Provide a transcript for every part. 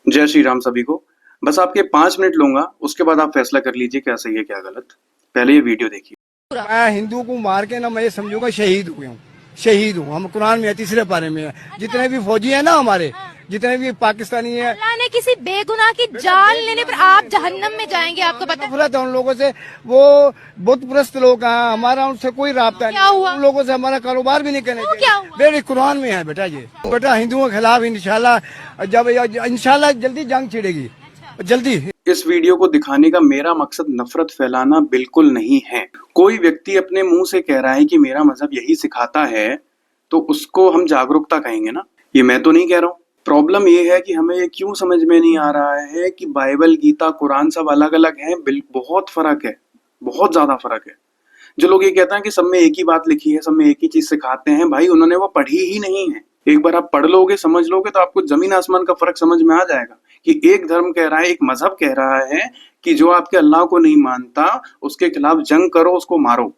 जय श्री राम सभी को। बस आपके 5 मिनट लूंगा, उसके बाद आप फैसला कर लीजिए क्या सही है क्या गलत। पहले ये वीडियो देखिए। मैं हिंदू को मार के ना मैं ये समझूंगा शहीद हुए हूँ, शहीद हूँ। हम कुरान में है, तीसरे पारे में है। जितने भी फौजी है ना हमारे, जितने भी पाकिस्तानी है, अल्लाह ने किसी बेगुनाह की जान लेने पर आप जहन्नम में जाएंगे, आपको पता है? नफरत है उन लोगों से। वो बुत परस्त लोग हैं, हमारा उनसे कोई राब्ता क्या नहीं। हुआ? उन लोगों से हमारा कारोबार भी नहीं करना तो क्या चाहिए। हुआ? मेरे कुरान में है बेटा, ये बेटा हिंदुओं के खिलाफ इंशाल्लाह जब इंशाल्लाह जल्दी जंग छिड़ेगी, जल्दी। इस वीडियो को दिखाने का मेरा मकसद नफरत फैलाना बिल्कुल नहीं है। कोई व्यक्ति अपने मुंह से कह रहा है कि मेरा मजहब यही सिखाता है तो उसको हम जागरूकता कहेंगे ना, ये मैं तो नहीं कह रहा हूँ। प्रॉब्लम ये है कि हमें ये क्यों समझ में नहीं आ रहा है कि बाइबल, गीता, कुरान सब अलग अलग हैं। बहुत फर्क है, बहुत ज्यादा फर्क है। जो लोग ये कहते हैं कि सब में एक ही बात लिखी है, सब में एक ही चीज सिखाते हैं, भाई उन्होंने वो पढ़ी ही नहीं है। एक बार आप पढ़ लोगे, समझ लोगे तो आपको जमीन आसमान का फर्क समझ में आ जाएगा कि एक धर्म कह रहा है, एक मजहब कह रहा है कि जो आपके अल्लाह को नहीं मानता उसके खिलाफ जंग करो, उसको मारो।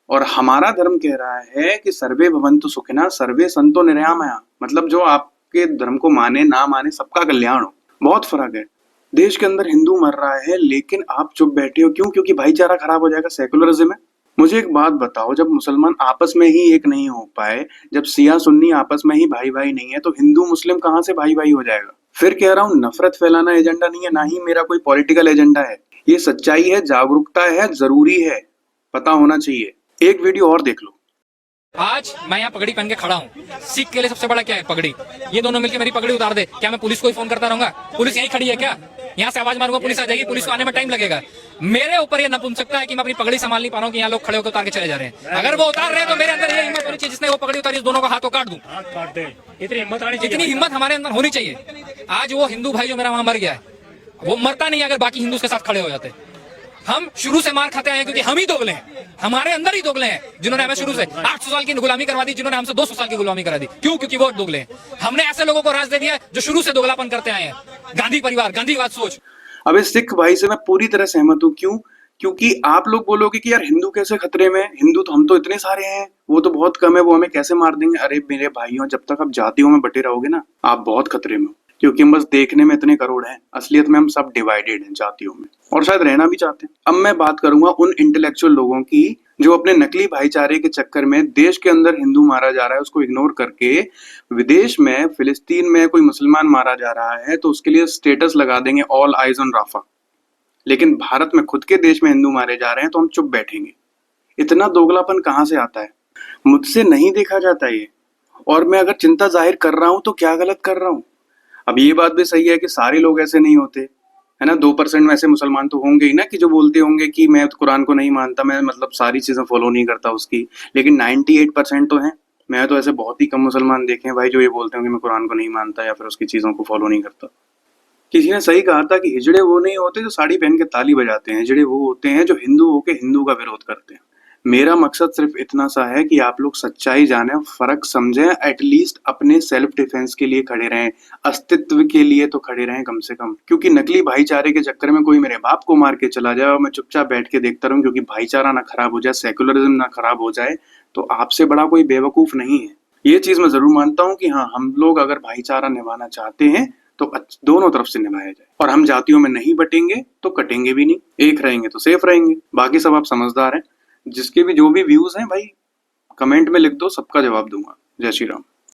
और हमारा धर्म कह रहा है कि सर्वे भवन्तु सुखिनः सर्वे सन्तु निरामया, मतलब जो आपके धर्म को माने ना माने सबका कल्याण हो। बहुत फर्क है। देश के अंदर हिंदू मर रहा है लेकिन आप चुप बैठे हो, क्यों? क्योंकि भाईचारा खराब हो जाएगा, सेकुलरिज्म है। मुझे एक बात बताओ, जब मुसलमान आपस में ही एक नहीं हो पाए, जब सिया सुन्नी आपस में ही भाई भाई नहीं है, तो हिंदू मुस्लिम कहाँ से भाई भाई हो जाएगा? फिर कह रहा हूँ, नफरत फैलाना एजेंडा नहीं है, ना ही मेरा कोई पॉलिटिकल एजेंडा है। ये सच्चाई है, जागरूकता है, जरूरी है, पता होना चाहिए। एक वीडियो और देख लो। आज मैं यहाँ पगड़ी पहन के खड़ा हूँ। सिख के लिए सबसे बड़ा क्या है? पगड़ी। ये दोनों मिलकर मेरी पगड़ी उतार दे, क्या मैं पुलिस को ही फोन करता रहूंगा? पुलिस यहीं खड़ी है क्या? यहाँ से आवाज मारूंगा पुलिस आ जाएगी, पुलिस को आने में टाइम लगेगा। मेरे ऊपर ये नपुंसकता है कि मैं अपनी पगड़ी संभाल नहीं पा रहा हूँ कि यहाँ लोग खड़े होकर उतार के चले जा रहे हैं। अगर वो उतार रहे हैं तो मेरे अंदर ये हिम्मत होनी चाहिए, जिसने वो पगड़ी उतारी उस दोनों का हाथ को काट दूं। इतनी हिम्मत हमारे अंदर होनी चाहिए। आज वो हिंदू भाई जो मेरा वहां मर गया है, वो मरता नहीं अगर बाकी हिंदू के साथ खड़े हो जाते। हम शुरू से मार खाते आए हैं क्योंकि हम ही दोगले हैं, हमारे अंदर ही दोगले हैं, जिन्होंने हमें शुरू से 800 साल की गुलामी करवा दी, जिन्होंने हमसे 200 साल की गुलामी करा दी। क्यों? क्योंकि वो दोगले हैं। हमने ऐसे लोगों को राज दे दिया जो शुरू से दोगलापन करते आए हैं। गांधी परिवार, गांधीवाद सोच। अब इस सिख भाई से मैं पूरी तरह सहमत हूँ। क्यों? क्योंकि आप लोग बोलोगे कि यार हिंदू कैसे खतरे में? हिंदू तो हम तो इतने सारे हैं, वो तो बहुत कम है, वो हमें कैसे मार देंगे? अरे मेरे भाइयों, जब तक आप जातियों में बटे रहोगे ना, आप बहुत खतरे में हो। क्योंकि हम बस देखने में इतने करोड़ हैं, असलियत में हम सब डिवाइडेड हैं जातियों में, और शायद रहना भी चाहते हैं। अब मैं बात करूंगा उन इंटेलेक्चुअल लोगों की जो अपने नकली भाईचारे के चक्कर में देश के अंदर हिंदू मारा जा रहा है उसको इग्नोर करके विदेश में, फिलिस्तीन में कोई मुसलमान मारा जा रहा है तो उसके लिए स्टेटस लगा देंगे, ऑल आइज ऑन राफा। लेकिन भारत में खुद के देश में हिंदू मारे जा रहे हैं तो हम चुप बैठेंगे। इतना दोगलापन कहाँ से आता है? मुझसे नहीं देखा जाता ये। और मैं अगर चिंता जाहिर कर रहा हूं तो क्या गलत कर रहा हूं? अब ये बात भी सही है कि सारे लोग ऐसे नहीं होते, है ना। 2% में ऐसे मुसलमान तो होंगे ही ना कि जो बोलते होंगे कि मैं तो कुरान को नहीं मानता, मैं मतलब सारी चीजें फॉलो नहीं करता उसकी। लेकिन 98% तो हैं। मैं तो ऐसे बहुत ही कम मुसलमान देखे हैं भाई जो ये बोलते होंगे मैं कुरान को नहीं मानता या फिर उसकी चीजों को फॉलो नहीं करता। किसी ने सही कहा था कि हिजड़े वो नहीं होते जो साड़ी पहन के ताली बजाते हैं, हिजड़े वो होते हैं जो हिंदू होके हिंदू का विरोध करते हैं। मेरा मकसद सिर्फ इतना सा है कि आप लोग सच्चाई जाने, फर्क समझें, एटलीस्ट अपने सेल्फ डिफेंस के लिए खड़े रहें, अस्तित्व के लिए तो खड़े रहें कम से कम। क्योंकि नकली भाईचारे के चक्कर में कोई मेरे बाप को मार के चला जाए और मैं चुपचाप बैठ के देखता रहूं क्योंकि भाईचारा ना खराब हो जाए, सेकुलरिज्म ना खराब हो जाए, तो आपसे बड़ा कोई बेवकूफ नहीं है। ये चीज मैं जरूर मानता हूँ कि हाँ, हम लोग अगर भाईचारा निभाना चाहते हैं तो दोनों तरफ से निभाया जाए, और हम जातियों में नहीं बटेंगे तो कटेंगे भी नहीं, एक रहेंगे तो सेफ रहेंगे। बाकी सब आप समझदार हैं। जिसके भी जो भी व्यूज हैं भाई कमेंट में लिख दो, सबका जवाब दूंगा। जय श्री राम।